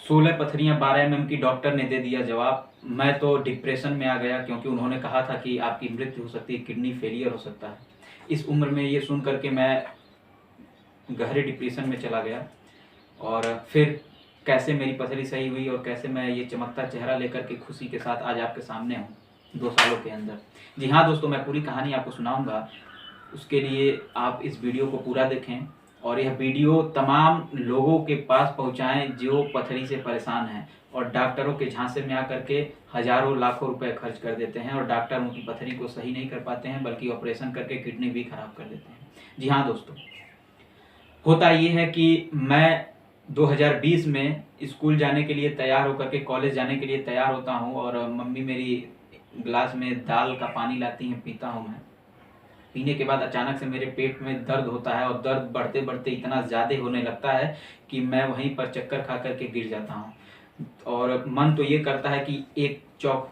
16 पथरियाँ 12 mm की doctor ने दे दिया जवाब। मैं तो डिप्रेशन में आ गया क्योंकि उन्होंने कहा था कि आपकी मृत्यु हो सकती है, किडनी फेलियर हो सकता है। इस उम्र में ये सुन कर के मैं गहरे डिप्रेशन में चला गया। और फिर कैसे मेरी पथरी सही हुई और कैसे मैं ये चमकता चेहरा लेकर के खुशी के साथ आज आपके सामने हूँ 2 सालों के अंदर। जी हाँ दोस्तों, मैं पूरी कहानी आपको सुनाऊँगा। उसके लिए आप इस वीडियो को पूरा देखें और यह वीडियो तमाम लोगों के पास पहुंचाएं जो पथरी से परेशान हैं और डॉक्टरों के झांसे में आकर के हजारों लाखों रुपए खर्च कर देते हैं और डॉक्टर उनकी पथरी को सही नहीं कर पाते हैं, बल्कि ऑपरेशन करके किडनी भी खराब कर देते हैं। जी हाँ दोस्तों, होता ये है कि मैं 2020 में स्कूल जाने के लिए तैयार होकर के कॉलेज जाने के लिए तैयार होता हूँ और मम्मी मेरी गिलास में दाल का पानी लाती हैं, पीता हूँ मैं। पीने के बाद अचानक से मेरे पेट में दर्द होता है और दर्द बढ़ते बढ़ते इतना ज़्यादा होने लगता है कि मैं वहीं पर चक्कर खा करके गिर जाता हूँ। और मन तो ये करता है कि एक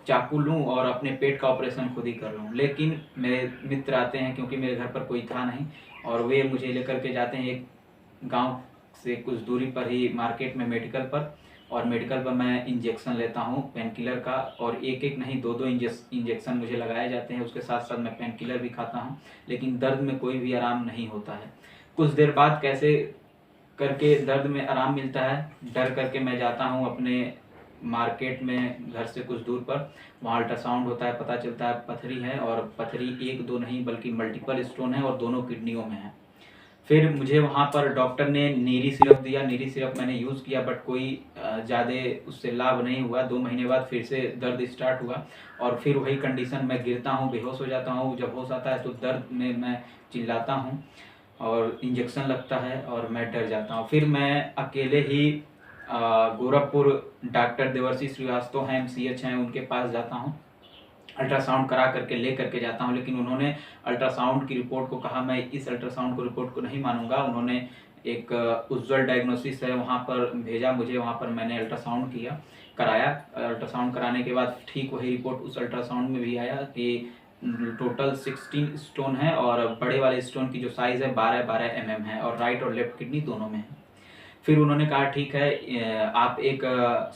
चाकू लूँ और अपने पेट का ऑपरेशन खुद ही कर लूँ, लेकिन मेरे मित्र आते हैं क्योंकि मेरे घर पर कोई था नहीं और वे मुझे लेकर के जाते हैं एक गांव से कुछ दूरी पर ही मार्केट में मेडिकल पर। और मेडिकल पर मैं इंजेक्शन लेता हूँ पेन किलर का, और एक एक नहीं 2-2 इंजेक्शन मुझे लगाए जाते हैं। उसके साथ साथ मैं पेन किलर भी खाता हूँ, लेकिन दर्द में कोई भी आराम नहीं होता है। कुछ देर बाद कैसे करके दर्द में आराम मिलता है, डर करके मैं जाता हूँ अपने मार्केट में घर से कुछ दूर पर। वहाँ अल्ट्रासाउंड होता है, पता चलता है पथरी है, और पथरी 1-2 नहीं बल्कि मल्टीपल स्टोन है और दोनों किडनियों में है। फिर मुझे वहाँ पर डॉक्टर ने नीरी सिरप दिया। नीरी सिरप मैंने यूज़ किया बट कोई ज़्यादा उससे लाभ नहीं हुआ। 2 महीने बाद फिर से दर्द स्टार्ट हुआ और फिर वही कंडीशन, मैं गिरता हूँ, बेहोश हो जाता हूँ। जब होश आता है तो दर्द में मैं चिल्लाता हूँ और इंजेक्शन लगता है और मैं डर जाता हूँ। फिर मैं अकेले ही गोरखपुर डॉक्टर देवर्षि श्रीवास्तव हैं, MCH हैं, उनके पास जाता हूँ। अल्ट्रासाउंड करा करके ले करके जाता हूँ, लेकिन उन्होंने अल्ट्रासाउंड की रिपोर्ट को कहा मैं इस अल्ट्रासाउंड को रिपोर्ट को नहीं मानूंगा। उन्होंने एक उज्ज्वल डायग्नोसिस है वहाँ पर भेजा मुझे। वहाँ पर मैंने अल्ट्रासाउंड कराया। अल्ट्रासाउंड कराने के बाद ठीक वही रिपोर्ट उस अल्ट्रासाउंड में भी आया कि टोटल 16 स्टोन है और बड़े वाले स्टोन की जो साइज़ है 12-12 mm है और राइट और लेफ्ट किडनी दोनों में है। फिर उन्होंने कहा ठीक है, आप एक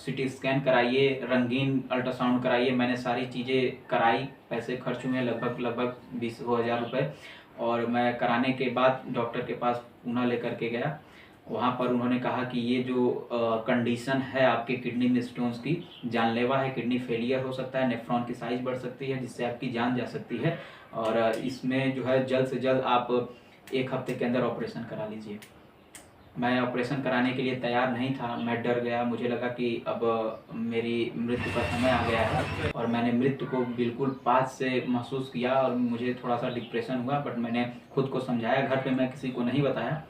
CT स्कैन कराइए, रंगीन अल्ट्रासाउंड कराइए। मैंने सारी चीज़ें कराई, पैसे खर्च हुए लगभग 20,000 रुपये। और मैं कराने के बाद डॉक्टर के पास पुणे लेकर के गया। वहाँ पर उन्होंने कहा कि ये जो कंडीशन है आपके किडनी में स्टोन्स की, जानलेवा है, किडनी फेलियर हो सकता है, नेफ्रॉन की साइज़ बढ़ सकती है जिससे आपकी जान जा सकती है, और इसमें जो है जल्द से जल्द आप 1 हफ्ते के अंदर ऑपरेशन करा लीजिए। मैं ऑपरेशन कराने के लिए तैयार नहीं था, मैं डर गया। मुझे लगा कि अब मेरी मृत्यु का समय आ गया है, और मैंने मृत्यु को बिल्कुल पास से महसूस किया और मुझे थोड़ा सा डिप्रेशन हुआ। बट मैंने खुद को समझाया, घर पे मैं किसी को नहीं बताया,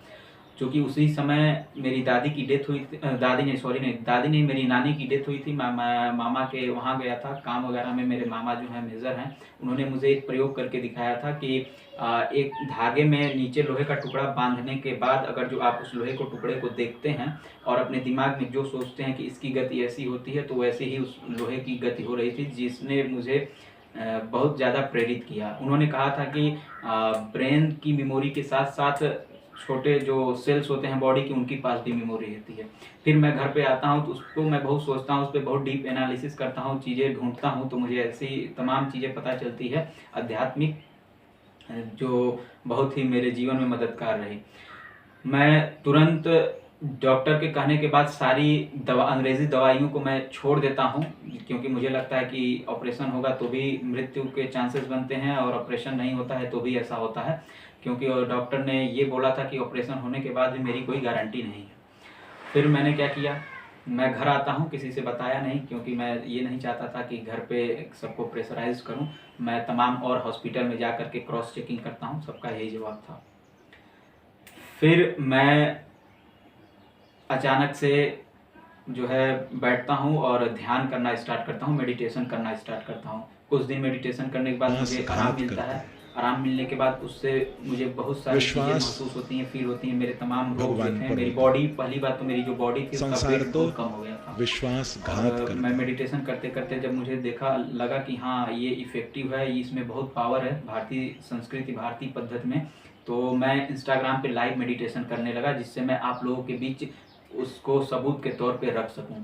क्योंकि उसी समय मेरी दादी की डेथ हुई थी। दादी नहीं, मेरी नानी की डेथ हुई थी। मैं मामा के वहाँ गया था काम वगैरह में। मेरे मामा जो हैं मेजर हैं, उन्होंने मुझे एक प्रयोग करके दिखाया था कि एक धागे में नीचे लोहे का टुकड़ा बांधने के बाद अगर जो आप उस लोहे को टुकड़े को देखते हैं और अपने दिमाग में जो सोचते हैं कि इसकी गति ऐसी होती है, तो वैसे ही उस लोहे की गति हो रही थी, जिसने मुझे बहुत ज़्यादा प्रेरित किया। उन्होंने कहा था कि ब्रेन की मेमोरी के साथ साथ छोटे जो सेल्स होते हैं बॉडी की, उनके पास भी मेमोरी रहती है। फिर मैं घर पे आता हूँ तो उसको मैं बहुत सोचता हूँ, उस पर बहुत डीप एनालिसिस करता हूँ, चीज़ें ढूंढता हूँ, तो मुझे ऐसी तमाम चीज़ें पता चलती है आध्यात्मिक, जो बहुत ही मेरे जीवन में मददगार रही। मैं तुरंत डॉक्टर के कहने के बाद सारी अंग्रेज़ी दवाइयों को मैं छोड़ देता हूँ, क्योंकि मुझे लगता है कि ऑपरेशन होगा तो भी मृत्यु के चांसेस बनते हैं और ऑपरेशन नहीं होता है तो भी ऐसा होता है, क्योंकि डॉक्टर ने ये बोला था कि ऑपरेशन होने के बाद भी मेरी कोई गारंटी नहीं है। फिर मैंने क्या किया, मैं घर आता हूँ, किसी से बताया नहीं, क्योंकि मैं ये नहीं चाहता था कि घर पे सबको प्रेशराइज करूँ। मैं तमाम और हॉस्पिटल में जा कर के क्रॉस चेकिंग करता हूँ, सबका यही जवाब था। फिर मैं अचानक से जो है बैठता हूँ और ध्यान करना स्टार्ट करता हूँ, मेडिटेशन करना स्टार्ट करता हूँ। कुछ दिन मेडिटेशन करने के बाद मुझे आराम मिलता है। आराम मिलने के बाद उससे मुझे बहुत सारी चीज़ें महसूस होती हैं, फील होती हैं। मेरे तमाम रोग जो हैं, मेरी बॉडी, पहली बात तो मेरी जो बॉडी थी उसका वेट बहुत कम हो गया था। विश्वासघात और मैं मेडिटेशन करते करते जब मुझे लगा कि हाँ ये इफ़ेक्टिव है, इसमें बहुत पावर है भारतीय संस्कृति, भारतीय पद्धति में, तो मैं इंस्टाग्राम पे लाइव मेडिटेशन करने लगा, जिससे मैं आप लोगों के बीच उसको सबूत के तौर पे रख सकूं।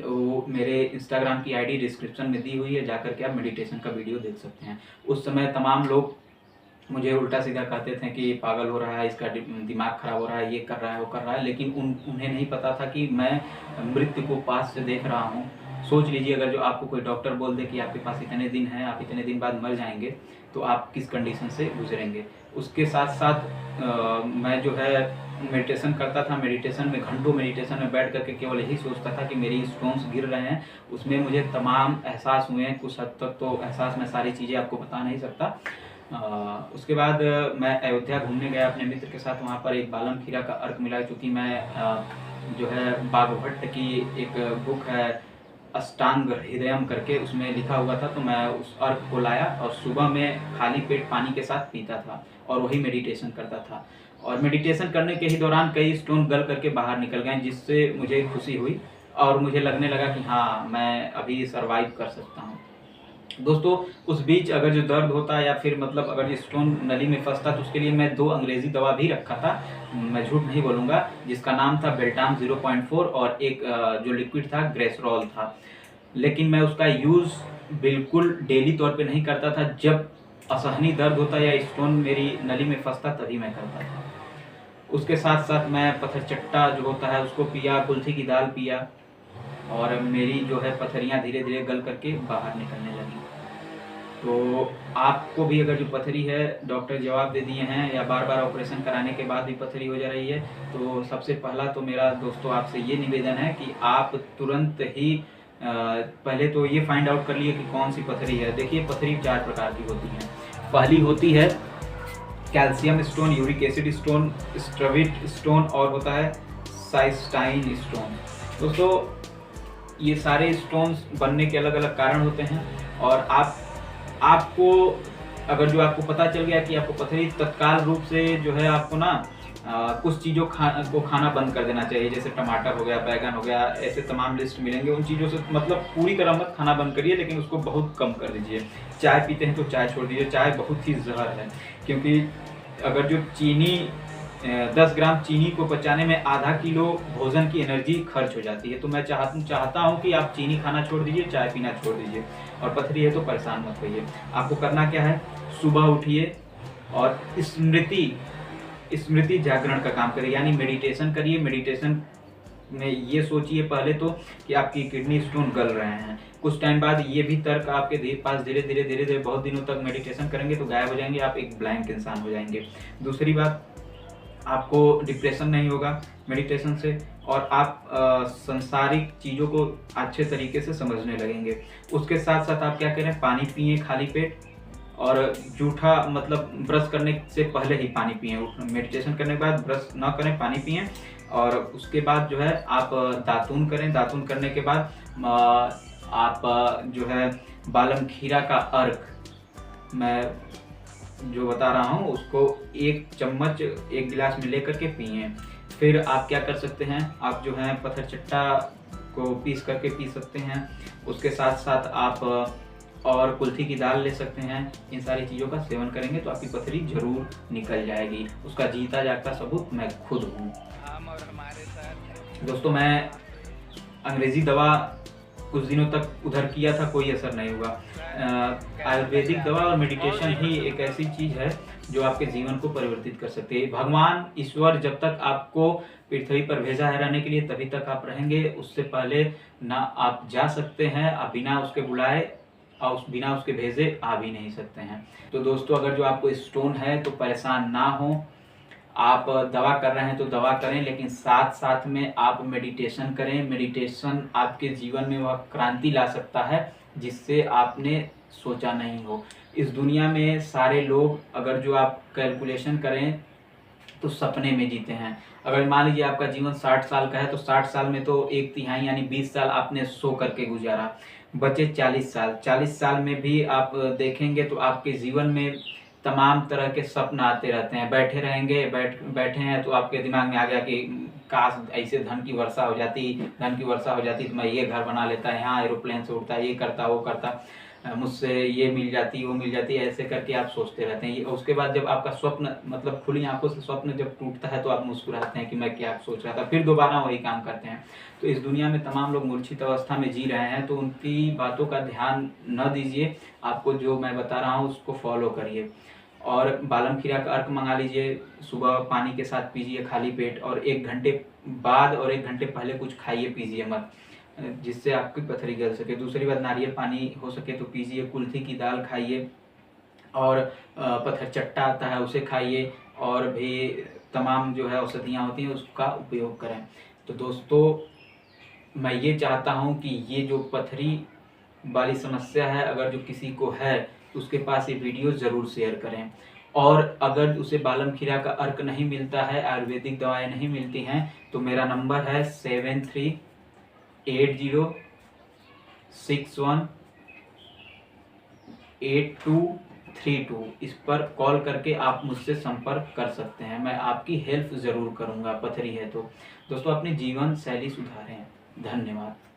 वो मेरे इंस्टाग्राम की आईडी डिस्क्रिप्शन में दी हुई है, जाकर के आप मेडिटेशन का वीडियो देख सकते हैं। उस समय तमाम लोग मुझे उल्टा सीधा कहते थे कि पागल हो रहा है, इसका दिमाग खराब हो रहा है, ये कर रहा है, वो कर रहा है, लेकिन उन्हें नहीं पता था कि मैं मृत्यु को पास से देख रहा हूँ। सोच लीजिए, अगर जो आपको कोई डॉक्टर बोल दे कि आपके पास इतने दिन हैं, आप इतने दिन बाद मर जाएंगे, तो आप किस कंडीशन से गुजरेंगे। उसके साथ साथ मैं जो है मेडिटेशन करता था। मेडिटेशन में घंटों मेडिटेशन में बैठ करके केवल यही सोचता था कि मेरी स्टोन्स गिर रहे हैं। उसमें मुझे तमाम एहसास हुए हैं, कुछ हद तक तो एहसास मैं सारी चीज़ें आपको बता नहीं सकता। उसके बाद मैं अयोध्या घूमने गया अपने मित्र के साथ। वहाँ पर एक बालम खीरा का अर्क मिला, क्योंकि मैं जो है बागभट्ट की एक बुक है अष्टांग हृदयम करके, उसमें लिखा हुआ था, तो मैं उस अर्क को लाया और सुबह में खाली पेट पानी के साथ पीता था और वही मेडिटेशन करता था। और मेडिटेशन करने के ही दौरान कई स्टोन गल करके बाहर निकल गए, जिससे मुझे खुशी हुई और मुझे लगने लगा कि हाँ, मैं अभी सर्वाइव कर सकता हूँ। दोस्तों, उस बीच अगर जो दर्द होता या फिर मतलब अगर जो स्टोन नली में फंसता, तो उसके लिए मैं 2 अंग्रेज़ी दवा भी रखा था, मैं झूठ नहीं बोलूँगा, जिसका नाम था बेल्टाम 0.4 और एक जो लिक्विड था ग्रेसरॉल था। लेकिन मैं उसका यूज़ बिल्कुल डेली तौर पे नहीं करता था। जब असहनीय दर्द होता या स्टोन मेरी नली में फंसता, तभी मैं करता था। उसके साथ साथ मैं पत्थरचट्टा जो होता है उसको पिया, कुल्थी की दाल पिया और मेरी जो है पथरियाँ धीरे धीरे गल करके बाहर निकलने लगी। तो आपको भी अगर जो पथरी है, डॉक्टर जवाब दे दिए हैं या बार बार ऑपरेशन कराने के बाद भी पथरी हो जा रही है, तो सबसे पहला तो मेरा दोस्तों आपसे ये निवेदन है कि आप तुरंत ही पहले तो ये फाइंड आउट कर लिए कि कौन सी पथरी है। देखिए, पथरी 4 प्रकार की होती है। पहली होती है calcium stone, uric acid stone, struvite stone और होता है साइस्टाइन स्टोन। दोस्तों, ये सारे स्टोन्स बनने के अलग अलग कारण होते हैं और आपको अगर जो आपको पता चल गया कि आपको पथरी, तत्काल रूप से जो है आपको ना कुछ चीज़ों को खाना बंद कर देना चाहिए। जैसे टमाटर हो गया, बैगन हो गया, ऐसे तमाम लिस्ट मिलेंगे। उन चीज़ों से मतलब पूरी तरह मत खाना बंद करिए, लेकिन उसको बहुत कम कर दीजिए। चाय पीते हैं तो चाय छोड़ दीजिए। चाय बहुत ही जहर है, क्योंकि अगर जो चीनी 10 ग्राम चीनी को पचाने में आधा किलो भोजन की एनर्जी खर्च हो जाती है। तो मैं चाहता हूँ कि आप चीनी खाना छोड़ दीजिए, चाय पीना छोड़ दीजिए। और पथरी है तो परेशान मत होइए। आपको करना क्या है, सुबह उठिए और स्मृति जागरण का काम करिए, यानी मेडिटेशन करिए। मेडिटेशन में ये सोचिए पहले तो कि आपकी किडनी स्टोन गल रहे हैं। कुछ टाइम बाद ये भी तर्क आपके पास धीरे धीरे बहुत दिनों तक मेडिटेशन करेंगे तो गायब हो जाएंगे, आप एक ब्लैंक इंसान हो जाएंगे। दूसरी बात, आपको डिप्रेशन नहीं होगा मेडिटेशन से और आप संसारिक चीज़ों को अच्छे तरीके से समझने लगेंगे। उसके साथ साथ आप क्या करें, पानी पिए खाली पेट और जूठा मतलब ब्रश करने से पहले ही पानी पिए। मेडिटेशन करने के बाद ब्रश ना करें, पानी पिए और उसके बाद जो है आप दातून करें। दातून करने के बाद आप जो है बालम खीरा का अर्क, मैं जो बता रहा हूँ उसको 1 चम्मच 1 गिलास में लेकर के पिए। फिर आप क्या कर सकते हैं, आप जो है पत्थरचट्टा को पीस करके पी सकते हैं। उसके साथ साथ आप और कुल्थी की दाल ले सकते हैं। इन सारी चीज़ों का सेवन करेंगे तो आपकी पथरी जरूर निकल जाएगी। उसका जीता जागता सबूत मैं खुद हूँ। दोस्तों, मैं अंग्रेज़ी दवा कुछ दिनों तक उधर किया था, कोई असर नहीं हुआ। आयुर्वेदिक दवा और मेडिटेशन ही एक ऐसी चीज़ है जो आपके जीवन को परिवर्तित कर सकती है। भगवान ईश्वर जब तक आपको पृथ्वी पर भेजा है रहने के लिए, तभी तक आप रहेंगे। उससे पहले ना आप जा सकते हैं, आप बिना उसके बुलाए और बिना उसके भेजे आ भी नहीं सकते हैं। तो दोस्तों, अगर जो आपको स्टोन है तो परेशान ना हो। आप दवा कर रहे हैं तो दवा करें, लेकिन साथ साथ में आप मेडिटेशन करें। मेडिटेशन आपके जीवन में वह क्रांति ला सकता है जिससे आपने सोचा नहीं हो। इस दुनिया में सारे लोग अगर जो आप कैलकुलेशन करें तो सपने में जीते हैं। अगर मान लीजिए आपका जीवन 60 साल का है तो 60 साल में तो 1/3 यानी 20 साल आपने सो करके गुजारा, बचे 40 साल। 40 साल में भी आप देखेंगे तो आपके जीवन में तमाम तरह के सपन आते रहते हैं। बैठे हैं तो आपके दिमाग में आ गया कि काश ऐसे धन की वर्षा हो जाती तो मैं ये घर बना लेता, यहाँ एरोप्लेन से उड़ता, ये करता वो करता। मुझसे ये मिल जाती, वो मिल जाती, ऐसे करके आप सोचते रहते हैं। उसके बाद जब आपका स्वप्न मतलब खुली आंखों से स्वप्न जब टूटता है तो आप मुस्कुराते हैं कि मैं क्या सोच रहा था, फिर दोबारा वही काम करते हैं। तो इस दुनिया में तमाम लोग मूर्छित अवस्था में जी रहे हैं, तो उनकी बातों का ध्यान न दीजिए। आपको जो मैं बता रहा हूँ उसको फॉलो करिए। और बालम खीरा का अर्क मंगा लीजिए, सुबह पानी के साथ पीजिए खाली पेट, और 1 घंटे बाद और 1 घंटे पहले कुछ खाइए पीजिए मत, जिससे आपकी पथरी गल सके। दूसरी बात, नारियल पानी हो सके तो पीजिए, कुल्थी की दाल खाइए, और पत्थर चट्टा आता है उसे खाइए, और भी तमाम जो है औषधियाँ होती हैं उसका उपयोग करें। तो दोस्तों, मैं ये चाहता हूँ कि ये जो पथरी वाली समस्या है, अगर जो किसी को है तो उसके पास ये वीडियो ज़रूर शेयर करें। और अगर उसे बालम खीरा का अर्क नहीं मिलता है, आयुर्वेदिक दवाएं नहीं मिलती हैं, तो मेरा नंबर है 7380618232। इस पर कॉल करके आप मुझसे संपर्क कर सकते हैं, मैं आपकी हेल्प ज़रूर करूँगा पथरी है तो। दोस्तों, अपनी जीवन शैली सुधारें। धन्यवाद।